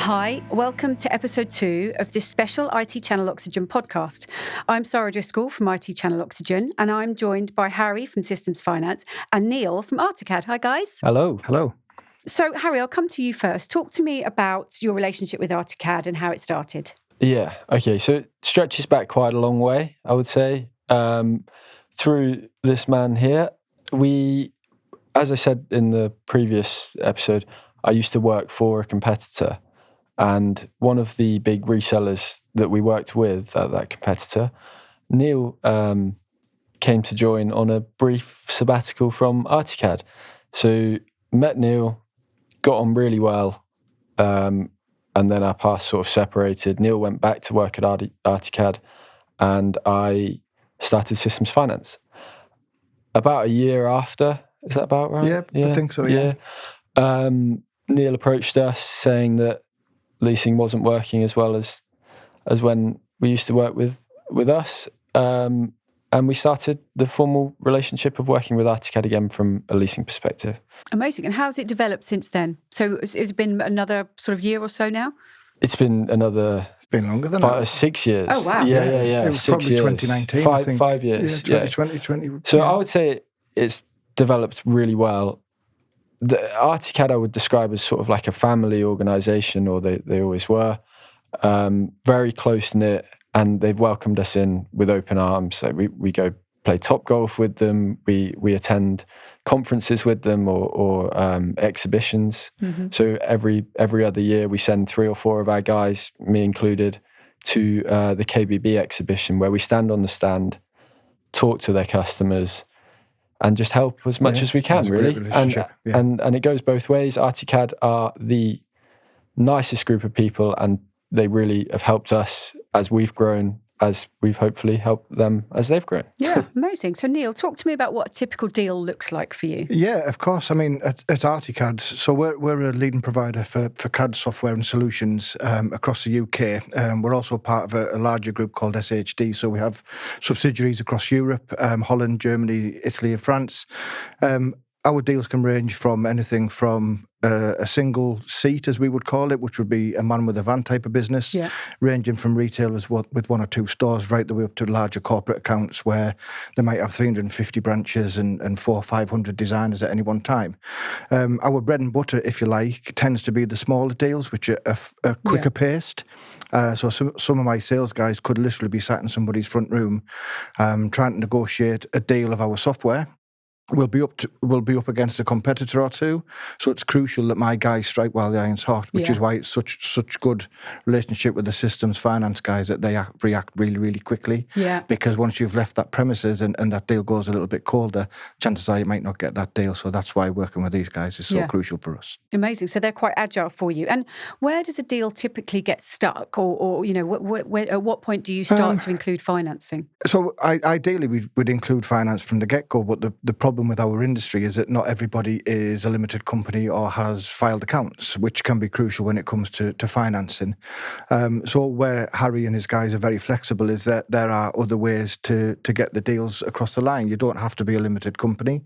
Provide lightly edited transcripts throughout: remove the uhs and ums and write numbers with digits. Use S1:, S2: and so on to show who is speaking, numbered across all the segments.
S1: Hi, welcome to episode 2 of this special IT Channel Oxygen podcast. I'm Sara Driscoll from IT Channel Oxygen, and I'm joined by Harry from Systems Finance and Neil from ArtiCAD. Hi, guys.
S2: Hello.
S3: Hello.
S1: So, Harry, I'll come to you first. Talk to me about your relationship with ArtiCAD and how it started.
S2: Yeah, okay. So it stretches back quite a long way, I would say. Through this man here, as I said in the previous episode, I used to work for a competitor. And one of the big resellers that we worked with at that competitor, Neil, came to join on a brief sabbatical from ArtiCAD. So met Neil, got on really well, and then our paths sort of separated. Neil went back to work at ArtiCAD, and I started Systems Finance. About a year after, is that about right?
S3: Yeah. I think so, yeah.
S2: Neil approached us saying that leasing wasn't working as well as when we used to work with us. And we started the formal relationship of working with ArtiCAD again from a leasing perspective.
S1: Amazing. And how's it developed since then? So it's been another sort of year or so now?
S2: It's been another...
S3: It's been longer than that.
S2: 6 years.
S1: Oh, wow.
S2: Yeah.
S3: It was
S2: 6
S3: probably
S2: years.
S3: 2019, I think.
S2: 5 years.
S3: Yeah, 2020.
S2: So I would say it's developed really well. The ArtiCAD I would describe as sort of like a family organisation, or they always were. Very close-knit, and they've welcomed us in with open arms. So we go play Topgolf with them. We attend conferences with them or exhibitions. Mm-hmm. So every other year we send 3 or 4 of our guys, me included, to the KBB exhibition, where we stand on the stand, talk to their customers, and just help as much as we can, really. And it goes both ways. ArtiCAD are the nicest group of people, and they really have helped us as we've grown, as we've hopefully helped them as they've grown.
S1: Yeah, amazing. So Neil, talk to me about what a typical deal looks like for you.
S3: Yeah, of course. I mean, at ArtiCAD, so we're a leading provider for CAD software and solutions across the UK. We're also part of a larger group called SHD, so we have subsidiaries across Europe, Holland, Germany, Italy and France. Our deals can range from anything from a single seat, as we would call it, which would be a man with a van type of business, ranging from retailers with 1 or 2 stores right the way up to larger corporate accounts where they might have 350 branches and 400 or 500 designers at any one time. Our bread and butter, if you like, tends to be the smaller deals, which are quicker paced. So some of my sales guys could literally be sat in somebody's front room trying to negotiate a deal of our software. We'll be up against a competitor or two, so it's crucial that my guys strike while the iron's hot, which is why it's such good relationship with the Systems Finance guys, that they react really, really quickly. Yeah. Because once you've left that premises and that deal goes a little bit colder, chances are you might not get that deal. So that's why working with these guys is so crucial for us.
S1: Amazing. So they're quite agile for you. And where does a deal typically get stuck, or you know, at what point do you start to include financing?
S3: So ideally, we'd include finance from the get-go, but the problem with our industry is that not everybody is a limited company or has filed accounts, which can be crucial when it comes to financing. So where Harry and his guys are very flexible is that there are other ways to get the deals across the line. You don't have to be a limited company.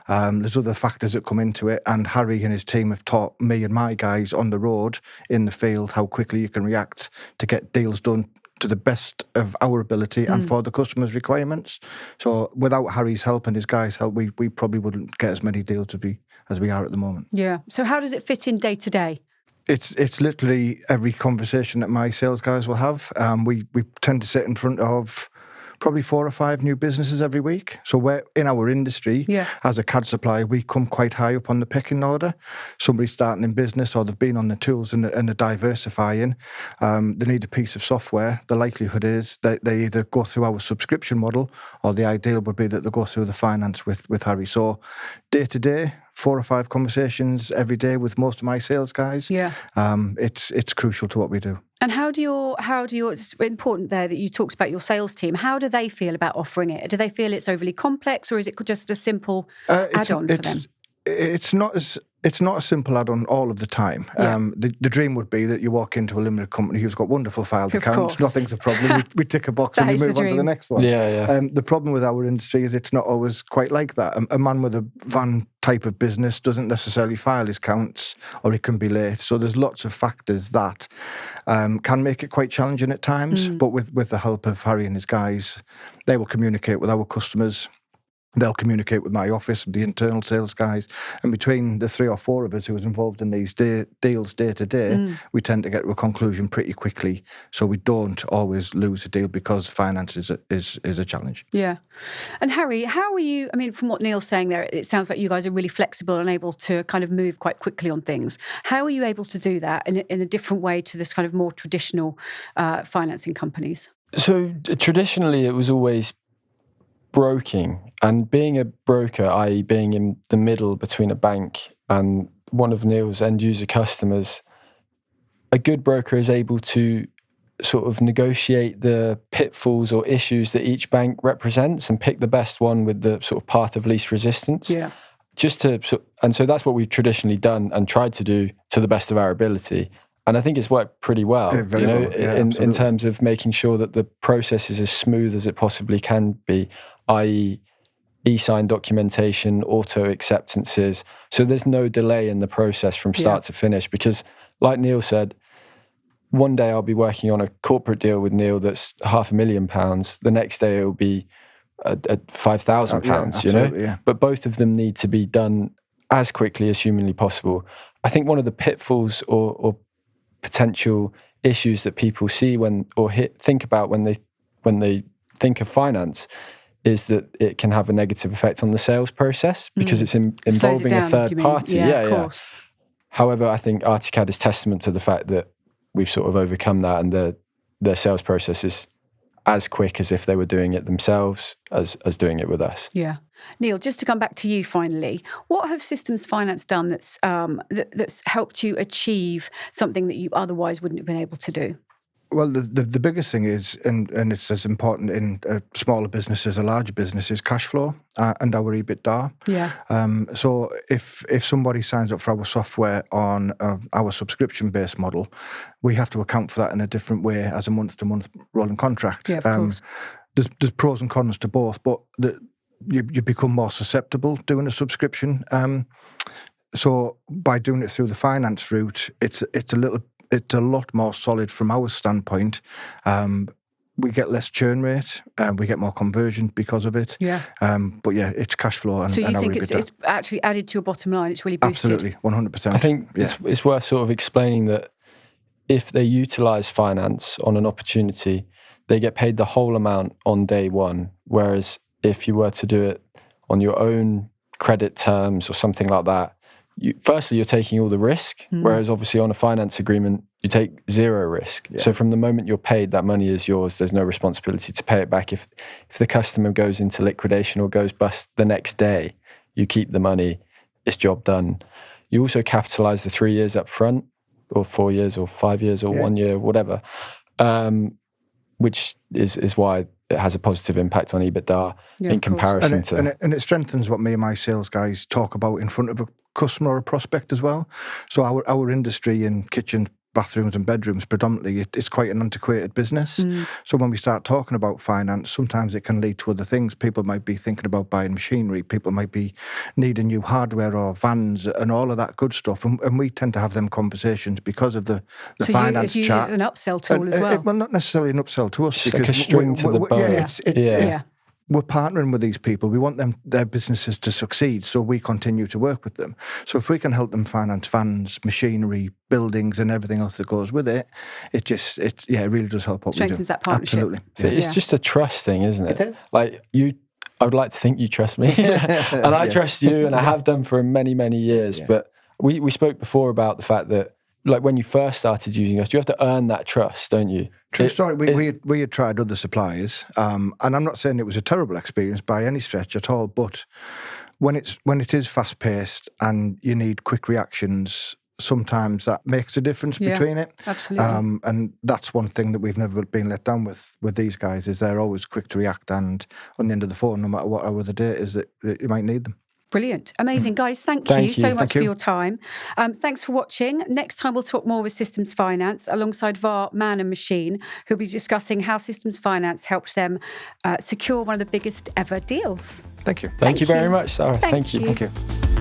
S3: There's other factors that come into it, and Harry and his team have taught me and my guys on the road, in the field, how quickly you can react to get deals done to the best of our ability and for the customer's requirements. So without Harry's help and his guys' help, we probably wouldn't get as many deals as we are at the moment.
S1: Yeah. So how does it fit in day to day?
S3: It's literally every conversation that my sales guys will have. We tend to sit in front of probably 4 or 5 new businesses every week. So we're in our industry, as a CAD supplier, we come quite high up on the pecking order. Somebody's starting in business, or they've been on the tools and they're diversifying. They need a piece of software. The likelihood is that they either go through our subscription model, or the ideal would be that they go through the finance with Harry. So day to day, 4 or 5 conversations every day with most of my sales guys. Yeah. It's crucial to what we do.
S1: And how do your, it's important there that you talked about your sales team. How do they feel about offering it? Do they feel it's overly complex, or is it just a simple add-on for them?
S3: It's not as it's not a simple add-on all of the time. The dream would be that you walk into a limited company who's got wonderful filed accounts, nothing's a problem, we tick a box and we move on to the next one. The problem with our industry is it's not always quite like that. A man with a van type of business doesn't necessarily file his accounts, or he can be late. So there's lots of factors that can make it quite challenging at times. But with the help of Harry and his guys, they will communicate with our customers. They'll communicate with my office, the internal sales guys, and between the 3 or 4 of us who is involved in these deals day to day, we tend to get to a conclusion pretty quickly. So we don't always lose a deal because finance is a challenge.
S1: Yeah. And Harry, how are you? I mean, from what Neil's saying there, it sounds like you guys are really flexible and able to kind of move quite quickly on things. How are you able to do that in a different way to this kind of more traditional financing companies?
S2: So traditionally, it was always broking, and being a broker, i.e. being in the middle between a bank and one of Neil's end user customers, a good broker is able to sort of negotiate the pitfalls or issues that each bank represents and pick the best one with the sort of path of least resistance.
S1: Yeah.
S2: And so that's what we've traditionally done and tried to do to the best of our ability. And I think it's worked pretty well, in terms of making sure that the process is as smooth as it possibly can be, i.e. e-sign documentation, auto acceptances. So there's no delay in the process from start to finish, because like Neil said, one day I'll be working on a corporate deal with Neil that's £500,000. The next day it will be at £5,000, But both of them need to be done as quickly as humanly possible. I think one of the pitfalls or potential issues that people see think about when they think of finance is that it can have a negative effect on the sales process because it's involving a third party.
S1: Of course.
S2: However, I think ArtiCAD is testament to the fact that we've sort of overcome that, and their sales process is as quick as if they were doing it themselves as doing it with us.
S1: Yeah. Neil, just to come back to you finally, what have Systems Finance done that's helped you achieve something that you otherwise wouldn't have been able to do?
S3: Well, the biggest thing is, and it's as important in a smaller business as a larger business, is cash flow and our EBITDA.
S1: Yeah.
S3: So if somebody signs up for our software on our subscription-based model, we have to account for that in a different way as a month-to-month rolling contract.
S1: Yeah, of course.
S3: There's pros and cons to both, but you become more susceptible doing a subscription. So by doing it through the finance route, it's a lot more solid from our standpoint. We get less churn rate, we get more conversion because of it.
S1: Yeah.
S3: But it's cash flow and
S1: so you
S3: and
S1: think
S3: our
S1: it's actually added to your bottom line? It's really boosted.
S3: Absolutely, 100%.
S2: I think it's worth sort of explaining that if they utilise finance on an opportunity, they get paid the whole amount on day one, whereas if you were to do it on your own credit terms or something like that, firstly, you're taking all the risk, whereas obviously on a finance agreement, you take zero risk. Yeah. So from the moment you're paid, that money is yours. There's no responsibility to pay it back. If the customer goes into liquidation or goes bust the next day, you keep the money, it's job done. You also capitalise the 3 years up front, or 4 years, or 5 years, or 1 year, whatever, which is why it has a positive impact on EBITDA in comparison to...
S3: And it strengthens what me and my sales guys talk about in front of a customer or a prospect as well. So our industry in kitchen, bathrooms and bedrooms predominantly, it's quite an antiquated business. So when we start talking about finance, sometimes it can lead to other things. People might be thinking about buying machinery. People might be needing new hardware or vans and all of that good stuff. And we tend to have them conversations because of the finance chat. So
S1: you use it as an upsell tool as well?
S3: Well, not necessarily an upsell to us.
S2: It's like a string to the bow.
S3: We're partnering with these people. We want their businesses to succeed, so we continue to work with them. So if we can help them finance vans, machinery, buildings, and everything else that goes with it, it really does help what we do.
S1: Strengthens that partnership.
S3: Absolutely.
S2: So it's just a trust thing, isn't it? Like I would like to think you trust me, and I trust you, and I have done for many, many years. Yeah. But we spoke before about the fact that, like, when you first started using us, you have to earn that trust, don't you?
S3: True story. We had tried other suppliers, and I'm not saying it was a terrible experience by any stretch at all. But when it is fast paced and you need quick reactions, sometimes that makes a difference between it.
S1: Absolutely.
S3: And that's one thing that we've never been let down with these guys, is they're always quick to react, and on the end of the phone, no matter what hour of the day it is that you might need them.
S1: Brilliant. Amazing. Guys, thank
S2: Thank
S1: you
S2: you.
S1: so much
S3: Thank
S1: for
S3: you.
S1: your time. Thanks for watching. Next time we'll talk more with Systems Finance alongside VAR Man and Machine, who'll be discussing how Systems Finance helped them secure one of the biggest ever deals.
S3: Thank you.
S2: Thank you very much, Sarah.
S1: Thank you.
S3: Thank you.